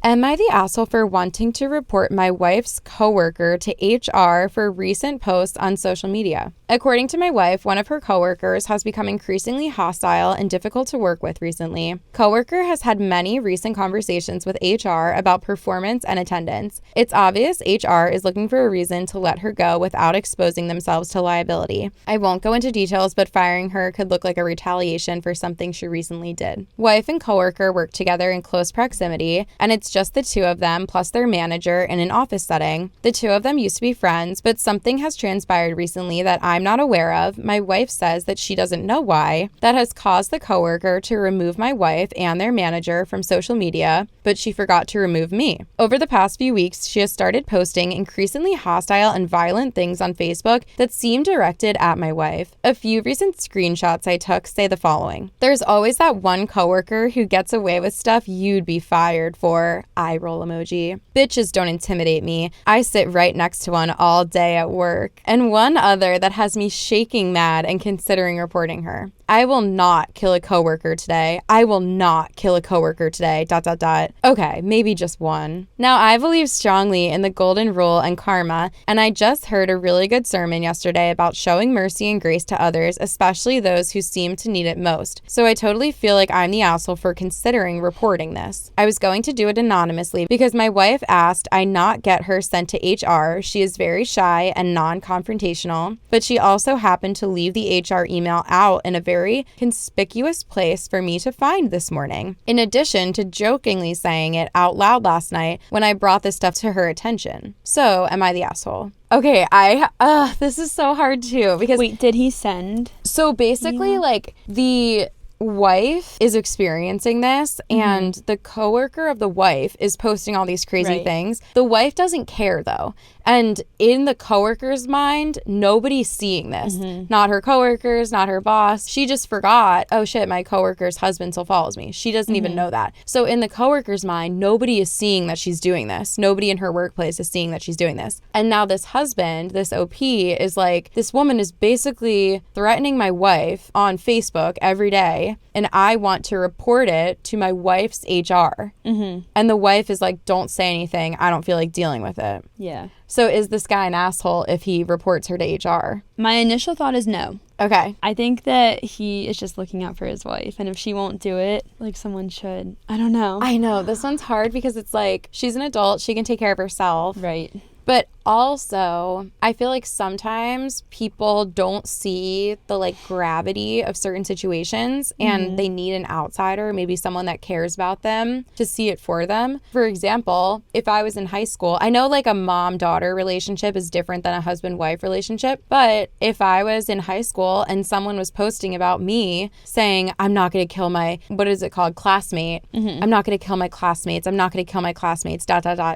Am I the asshole for wanting to report my wife's coworker to HR for recent posts on social media? According to my wife, one of her coworkers has become increasingly hostile and difficult to work with recently. Coworker has had many recent conversations with HR about performance and attendance. It's obvious HR is looking for a reason to let her go without exposing themselves to liability. I won't go into details, but firing her could look like a retaliation for something she recently did. Wife and coworker work together in close proximity, and it's just the two of them plus their manager in an office setting. The two of them used to be friends, but something has transpired recently that I'm not aware of. My wife says that she doesn't know why. That has caused the coworker to remove my wife and their manager from social media, but she forgot to remove me. Over the past few weeks, she has started posting increasingly hostile and violent things on Facebook that seem directed at my wife. A few recent screenshots I took say the following. There's always that one coworker who gets away with stuff you'd be fired for. Eye roll emoji. Bitches don't intimidate me. I sit right next to one all day at work. And one other that has me shaking mad and considering reporting her. I will not kill a coworker today. I will not kill a coworker today. ... Okay, maybe just one. Now, I believe strongly in the golden rule and karma, and I just heard a really good sermon yesterday about showing mercy and grace to others, especially those who seem to need it most. So I totally feel like I'm the asshole for considering reporting this. I was going to do it anonymously because my wife asked I not get her sent to HR. She is very shy and non-confrontational, but she also happened to leave the HR email out in a very conspicuous place for me to find this morning, in addition to jokingly saying it out loud last night when I brought this stuff to her attention. So, am I the asshole? Okay, this is so hard too, because... Wait, did he send? So basically, like, the wife is experiencing this, and the coworker of the wife is posting all these crazy things. The wife doesn't care, though. And in the coworker's mind, nobody's seeing this. Not her coworkers, not her boss. She just forgot, oh shit, my coworker's husband still follows me. She doesn't even know that. So in the coworker's mind, nobody is seeing that she's doing this. Nobody in her workplace is seeing that she's doing this. And now this husband, this OP, is like, this woman is basically threatening my wife on Facebook every day, and I want to report it to my wife's HR. And the wife is like, don't say anything. I don't feel like dealing with it. Yeah. So is this guy an asshole if he reports her to HR? My initial thought is no. Okay. I think that he is just looking out for his wife, and if she won't do it, like, someone should. I don't know. I know. This one's hard because it's like, she's an adult. She can take care of herself. Right. But also, I feel like sometimes people don't see the, like, gravity of certain situations, and they need an outsider, maybe someone that cares about them, to see it for them. For example, if I was in high school, I know, like, a mom-daughter relationship is different than a husband-wife relationship, but if I was in high school and someone was posting about me saying, I'm not going to kill my, what is it called, classmate, I'm not going to kill my classmates, I'm not going to kill my classmates, ...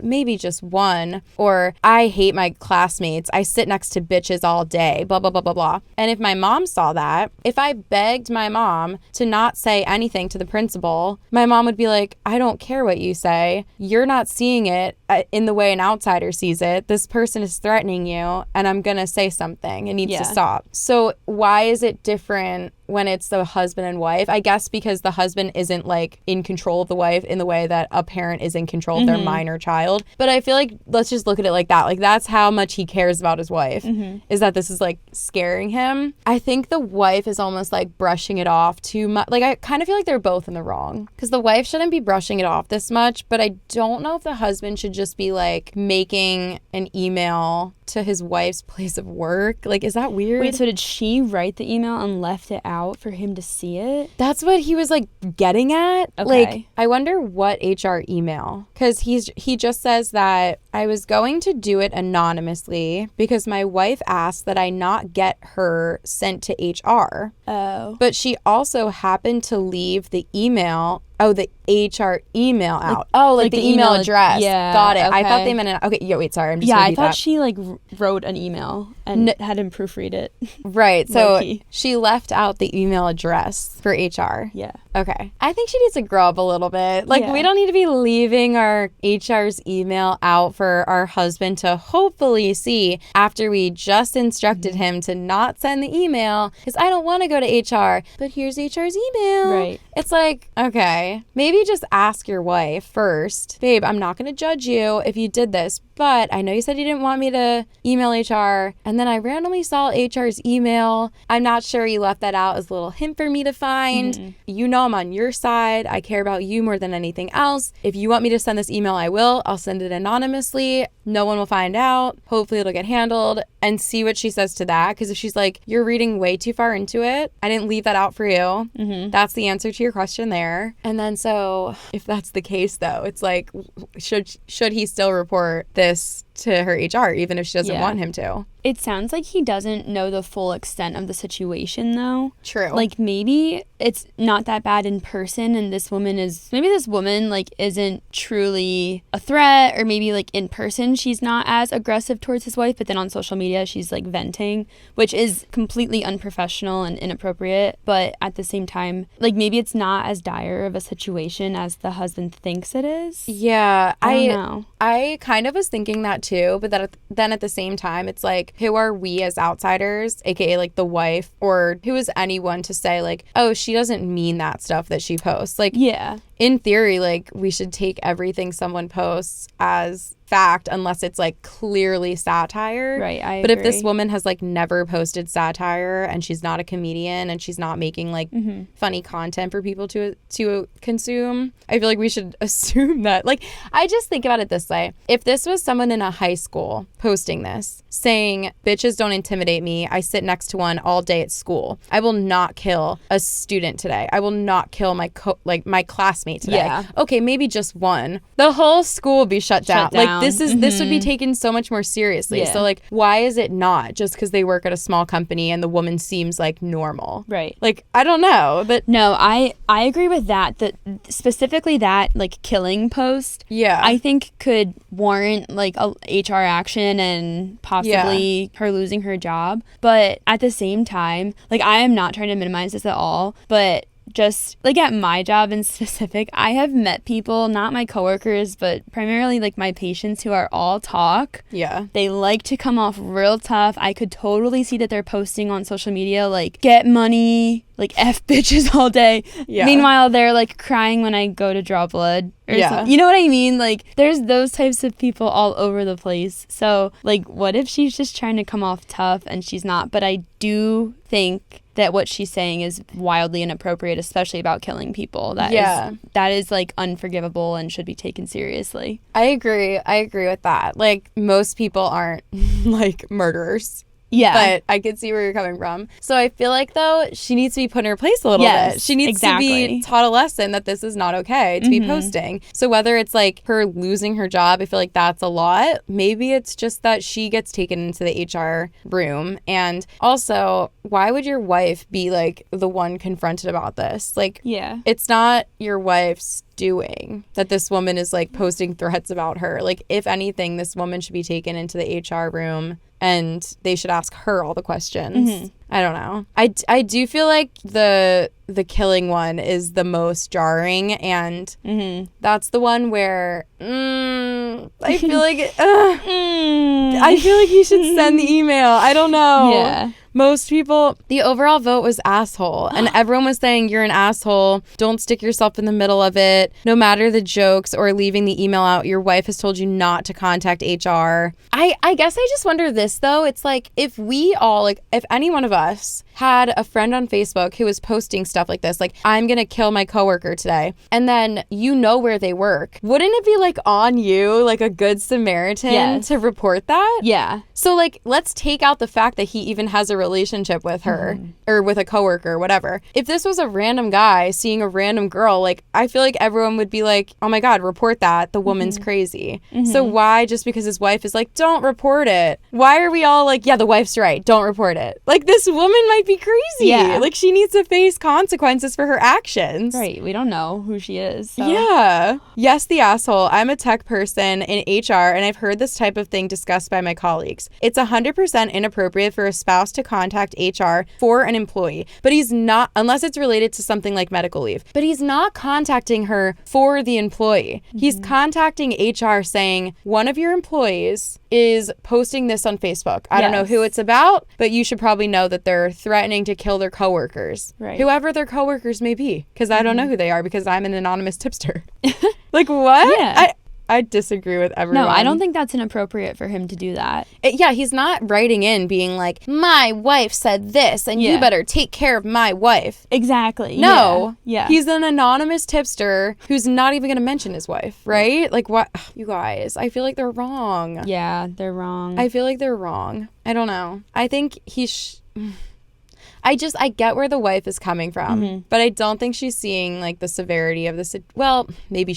maybe just one, or I hate my classmates, I sit next to bitches all day, blah, blah, blah, blah, blah. And if my mom saw that, if I begged my mom to not say anything to the principal, my mom would be like, I don't care what you say. You're not seeing it in the way an outsider sees it. This person is threatening you, and I'm going to say something. It needs to stop. So why is it different when it's the husband and wife? I guess because the husband isn't, like, in control of the wife in the way that a parent is in control of their minor child. But I feel like, let's just look at it like that. Like, that's how much he cares about his wife, is that this is, like, scaring him. I think the wife is almost, like, brushing it off too much. Like, I kind of feel like they're both in the wrong, because the wife shouldn't be brushing it off this much, but I don't know if the husband should just be, like, making an email to his wife's place of work. Like, is that weird? Wait, so did she write the email and left it out for him to see it? That's what he was, like, getting at. Okay. Like, I wonder what HR email, because he just says that I was going to do it anonymously because my wife asked that I not get her sent to HR. Oh. But she also happened to leave the email. Oh, the HR email out. Like the email address. Yeah. Got it. Okay. I thought they meant okay. Yeah, wait, sorry. I'm just I repeat thought that. she, like, wrote an email and had him proofread it. Right. So Low-key. she left out the email address for HR. Yeah. Okay. I think she needs to grow up a little bit. Like, we don't need to be leaving our HR's email out for our husband to hopefully see after we just instructed him to not send the email because I don't want to go to HR, but here's HR's email. Right. It's like, okay, maybe just ask your wife first, babe, I'm not going to judge you if you did this, but I know you said you didn't want me to email HR, and then I randomly saw HR's email. I'm not sure you left that out as a little hint for me to find. You know I'm on your side. I care about you more than anything else. If you want me to send this email, I will. I'll send it anonymously. No one will find out. Hopefully it'll get handled, and see what she says to that. Because if she's like, you're reading way too far into it, I didn't leave that out for you. That's the answer to your question there. And then so if that's the case though, it's like, should he still report this to her HR even if she doesn't want him to? It sounds like he doesn't know the full extent of the situation though. True. Like maybe it's not that bad in person and this woman like isn't truly a threat, or maybe like in person she's not as aggressive towards his wife, but then on social media she's like venting, which is completely unprofessional and inappropriate. But at the same time, like maybe it's not as dire of a situation as the husband thinks it is. Yeah. I don't know. I kind of was thinking that too, but then at the same time, it's like, who are we as outsiders, aka like the wife, or who is anyone to say like, oh, she doesn't mean that stuff that she posts? Like, yeah. In theory, like, we should take everything someone posts as fact unless it's like clearly satire. Right, I But agree. if this woman has like never posted satire and she's not a comedian and she's not making like funny content for people to consume, I feel like we should assume that. Like, I just think about it this way. If this was someone in a high school posting this, saying, bitches don't intimidate me, I sit next to one all day at school, I will not kill a student today, I will not kill my my classmate today. Yeah. Okay, maybe just one. The whole school would be shut down. Like, this would be taken so much more seriously. Yeah. So like, why is it not just because they work at a small company and the woman seems like normal? Right. Like, I don't know, but no, I agree with that. That specifically that like killing post, I think could warrant like a HR action and possibly her losing her job. But at the same time, like, I am not trying to minimize this at all, but just like at my job in specific, I have met people, not my coworkers, but primarily like my patients, who are all talk. Yeah. They like to come off real tough. I could totally see that they're posting on social media like, get money, like F bitches all day. Yeah. Meanwhile, they're like crying when I go to draw blood or something. You know what I mean? Like, there's those types of people all over the place. So like, what if she's just trying to come off tough and she's not? But I do think that what she's saying is wildly inappropriate, especially about killing people. That is like unforgivable and should be taken seriously. I agree with that. Like, most people aren't like murderers. Yeah. But I could see where you're coming from. So I feel like, though, she needs to be put in her place a little bit. She needs to be taught a lesson that this is not okay to be posting. So whether it's like her losing her job, I feel like that's a lot. Maybe it's just that she gets taken into the HR room. And also, why would your wife be like the one confronted about this? Like, it's not your wife's doing that this woman is like posting threats about her. Like, if anything, this woman should be taken into the HR room and they should ask her all the questions. I don't know. I do feel like the killing one is the most jarring, and that's the one where I feel like I feel like you should send the email. I don't know. Yeah. Most people, the overall vote was asshole. And everyone was saying, you're an asshole. Don't stick yourself in the middle of it. No matter the jokes or leaving the email out, your wife has told you not to contact HR. I guess I just wonder this, though. It's like, if we all, like, if any one of us had a friend on Facebook who was posting stuff like this, like, I'm going to kill my coworker today, and then you know where they work, wouldn't it be, like, on you, like a good Samaritan, to report that? Yeah. So, like, let's take out the fact that he even has a relationship with her or with a coworker or whatever. If this was a random guy seeing a random girl, like, I feel like everyone would be like, oh my God, report that. The woman's crazy. So why, just because his wife is like, don't report it? Why are we all like, yeah, the wife's right, don't report it? Like, this woman might be crazy. Yeah. Like, she needs to face consequences for her actions. Right. We don't know who she is. So. Yeah. Yes, the asshole. I'm a tech person in HR, and I've heard this type of thing discussed by my colleagues. It's 100% inappropriate for a spouse to contact HR for an employee. But he's not, unless it's related to something like medical leave. But he's not contacting her for the employee. He's contacting HR saying, one of your employees is posting this on Facebook. I don't know who it's about, but you should probably know that they're threatening to kill their coworkers. Right. Whoever their coworkers may be, because I don't know who they are because I'm an anonymous tipster. Like, what? Yeah. I disagree with everyone. No, I don't think that's inappropriate for him to do that. He's not writing in being like, my wife said this and you better take care of my wife. Exactly. No. Yeah. He's an anonymous tipster who's not even going to mention his wife, right? Like, what? You guys, I feel like they're wrong. Yeah, they're wrong. I feel like they're wrong. I don't know. I think I get where the wife is coming from, but I don't think she's seeing like the severity of this. Well, maybe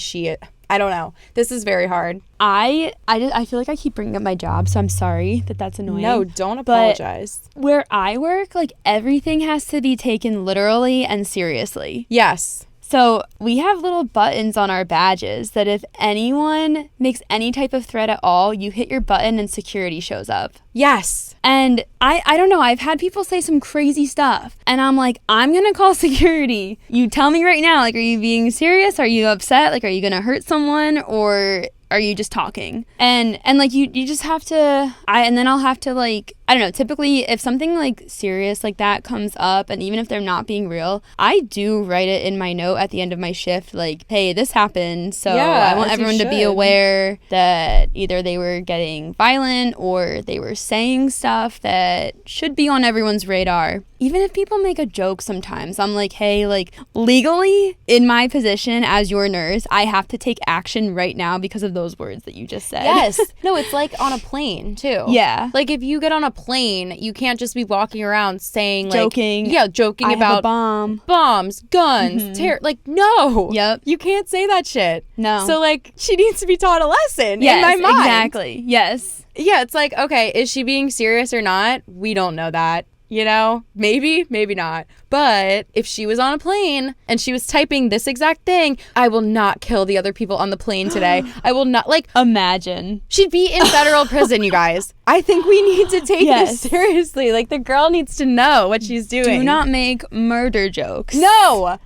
I don't know. This is very hard. I feel like I keep bringing up my job, so I'm sorry that's annoying. No, don't apologize. But where I work, like, everything has to be taken literally and seriously. Yes. So we have little buttons on our badges that if anyone makes any type of threat at all, you hit your button and security shows up. Yes. And I don't know, I've had people say some crazy stuff. And I'm like, I'm going to call security. You tell me right now, like, are you being serious? Are you upset? Like, are you going to hurt someone? Or are you just talking? And like, you just have to, and then I'll have to, like, I don't know, typically if something like serious like that comes up, and even if they're not being real, I do write it in my note at the end of my shift, like, hey, this happened. So I want everyone to be aware that either they were getting violent or they were saying stuff that should be on everyone's radar. Even if people make a joke sometimes, I'm like, hey, like, legally, in my position as your nurse, I have to take action right now because of those words that you just said. Yes. No, it's like on a plane, too. Yeah. Like, if you get on a plane, you can't just be walking around saying, like... Joking. Yeah, joking about... have a bomb. Bombs, guns, like, no. Yep. You can't say that shit. No. So, like, she needs to be taught a lesson in my mind. Exactly. Yes. Yeah, it's like, okay, is she being serious or not? We don't know that. You know, maybe not. But if she was on a plane and she was typing this exact thing, I will not kill the other people on the plane today. I will not, like... Imagine. She'd be in federal prison, you guys. I think we need to take this seriously. Like, the girl needs to know what she's doing. Do not make murder jokes. No.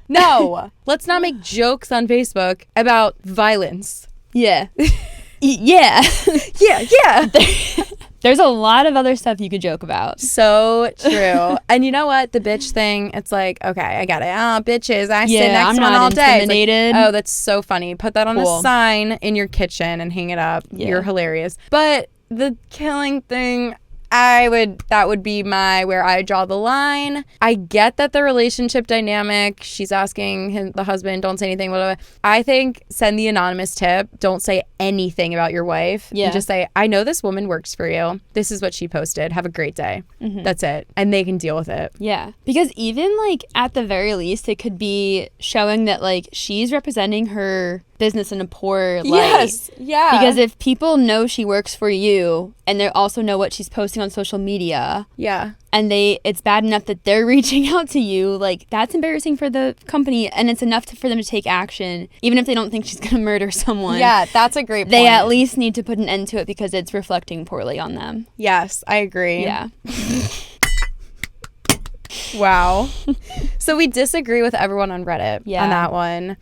Let's not make jokes on Facebook about violence. Yeah. Yeah. Yeah. There's a lot of other stuff you could joke about. So true. And you know what? The bitch thing, it's like, okay, I got it. Bitches, I sit next to one all day. Like, oh, that's so funny. Put that on a sign in your kitchen and hang it up. Yeah. You're hilarious. But the killing thing... that would be where I draw the line. I get that the relationship dynamic, she's asking the husband, don't say anything, whatever. I think send the anonymous tip. Don't say anything about your wife. Yeah. And just say, I know this woman works for you. This is what she posted. Have a great day. Mm-hmm. That's it. And they can deal with it. Yeah. Because even, like, at the very least, it could be showing that, like, she's representing her business in a poor light. Yes. Yeah. Because if people know she works for you and they also know what she's posting on social media. Yeah. And it's bad enough that they're reaching out to you, like, that's embarrassing for the company, and it's enough for them to take action, even if they don't think she's going to murder someone. Yeah, that's a great point. They at least need to put an end to it because it's reflecting poorly on them. Yes, I agree. Yeah. Wow. So we disagree with everyone on Reddit on that one.